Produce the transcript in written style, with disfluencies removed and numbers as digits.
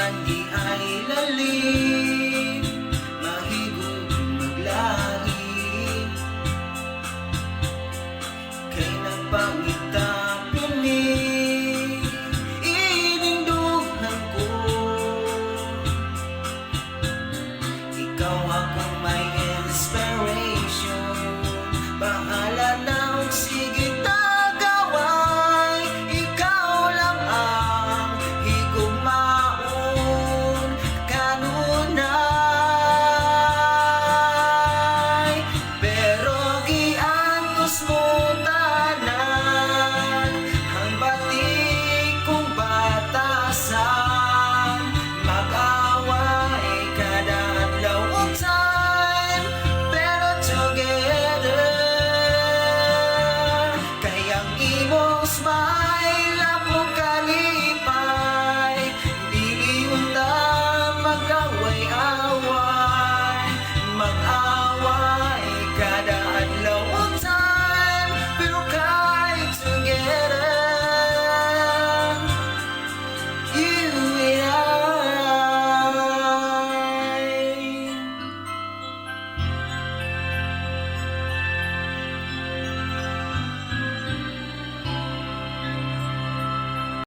man di ay lalim, mahigog maglahi, kay nagpangita pini ininduhan ko. Ikaw akong may inspiration, bahala na og sige tagaway. Ikaw lang ang higugmaon kanunay, pero giantos mo tanan ang batik kong batasan. Mag-away kada adlaw ug time, pero together kay ang imong smile ako